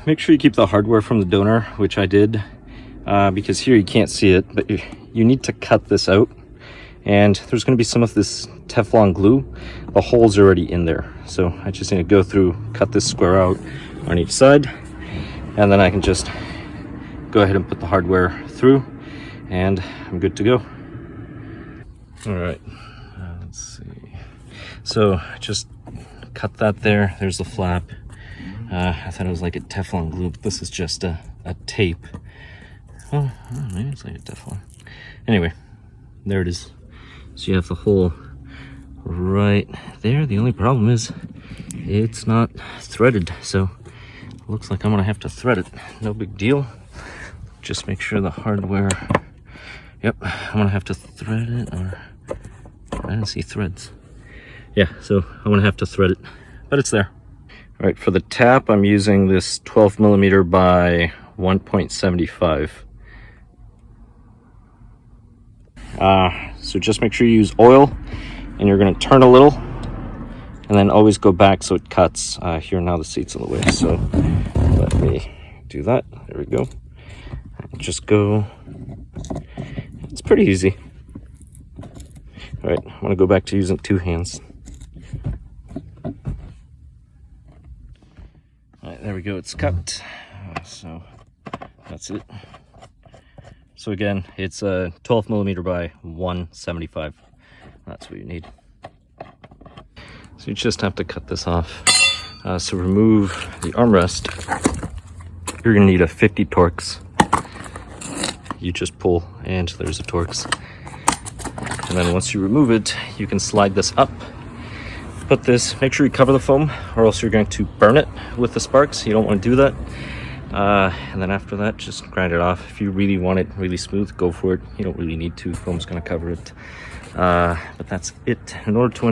Make sure you keep the hardware from the donor, which I did, because here you can't see it, but you need to cut this out. And there's going to be some of this Teflon glue. The hole's already in there. So I just need to go through, cut this square out on each side, and then I can just go ahead and put the hardware through, and I'm good to go. All right, let's see. So just cut that there. There's the flap. I thought it was like a Teflon glue, but this is just a tape. Oh, maybe it's like a Teflon. Anyway, there it is. So you have the hole right there. The only problem is it's not threaded, so it looks like I'm gonna have to thread it. No big deal. Just make sure the hardware, yep, I'm gonna have to thread it, or I didn't see threads. Yeah, so I'm gonna have to thread it, but it's there. All right, for the tap, I'm using this 12mm by 1.75. So just make sure you use oil, and you're going to turn a little, and then always go back so it cuts. Here now the seat's in the way, so let me do that. There we go. Just go. It's pretty easy. All right, I'm going to go back to using 2 hands. There we go, it's cut. So that's it. So again, it's a 12mm by 1.75. That's what you need. So you just have to cut this off. So remove the armrest. You're gonna need a 50 Torx. You just pull, and there's a Torx. And then once you remove it, you can slide this up. Put this, make sure you cover the foam, or else you're going to burn it with the sparks. You don't want to do that. And then after that, just grind it off. If you really want it really smooth, go for it. You don't really need to. Foam's going to cover it. But that's it. In order to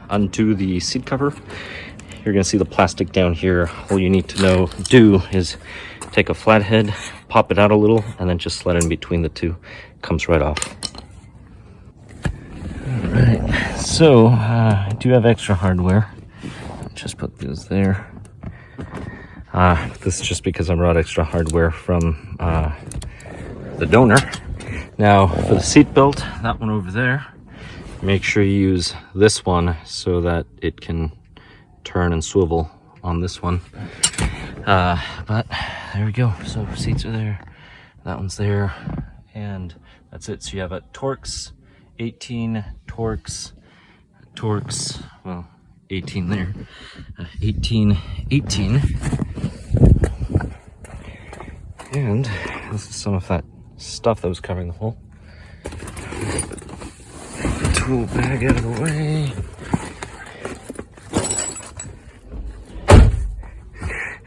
undo the seat cover, you're going to see the plastic down here. All you need to do is take a flathead, pop it out a little, and then just slide it in between the two. It comes right off. Alright, so I do have extra hardware. I'll just put this there. This is just because I brought extra hardware from the donor. Now for the seat belt, that one over there, make sure you use this one so that it can turn and swivel on this one. But there we go. So seats are there, that one's there, and that's it. So you have a Torx 18, Torx, well, 18 there, 18, and this is some of that stuff that was covering the hole. Tool bag out of the way.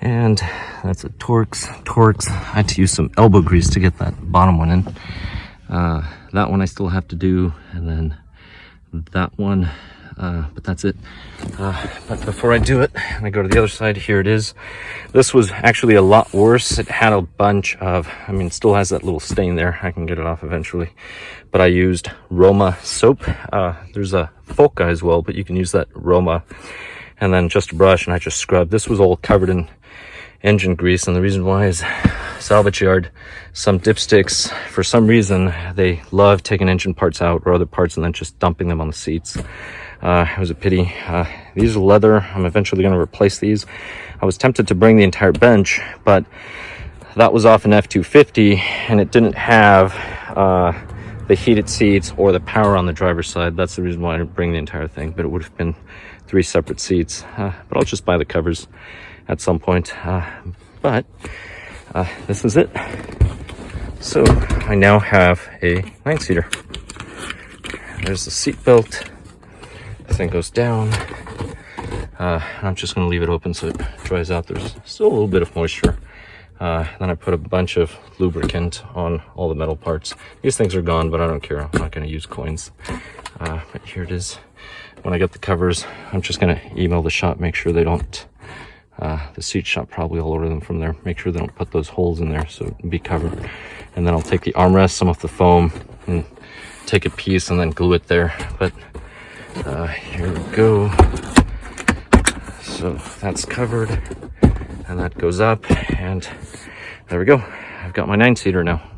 And that's a Torx. I had to use some elbow grease to get that bottom one in. That one I still have to do, and then that one, but that's it. But before I do it, and I go to the other side, here it is. This was actually a lot worse. It had a bunch of, it still has that little stain there. I can get it off eventually. But I used Roma soap. There's a Foca as well, but you can use that Roma. And then just a brush, and I just scrubbed. This was all covered in engine grease, and the reason why is salvage yard, some dipsticks, for some reason they love taking engine parts out or other parts and then just dumping them on the seats. It was a pity. These are leather. I'm eventually going to replace these. I was tempted to bring the entire bench, but that was off an F-250 and it didn't have the heated seats or the power on the driver's side. That's the reason why I didn't bring the entire thing, but it would have been 3 separate seats. But I'll just buy the covers at some point. But this is it. So I now have a 9-seater. There's the seat belt. The thing goes down. I'm just going to leave it open so it dries out. There's still a little bit of moisture. Then I put a bunch of lubricant on all the metal parts. These things are gone, but I don't care. I'm not going to use coins. But here it is. When I get the covers, I'm just going to email the shop, make sure they don't, the seat shop probably will order them from there. Make sure they don't put those holes in there so it can be covered. And then I'll take the armrest, some of the foam, and take a piece and then glue it there. But here we go. So that's covered. and that goes up, and there we go. I've got my 9-seater now.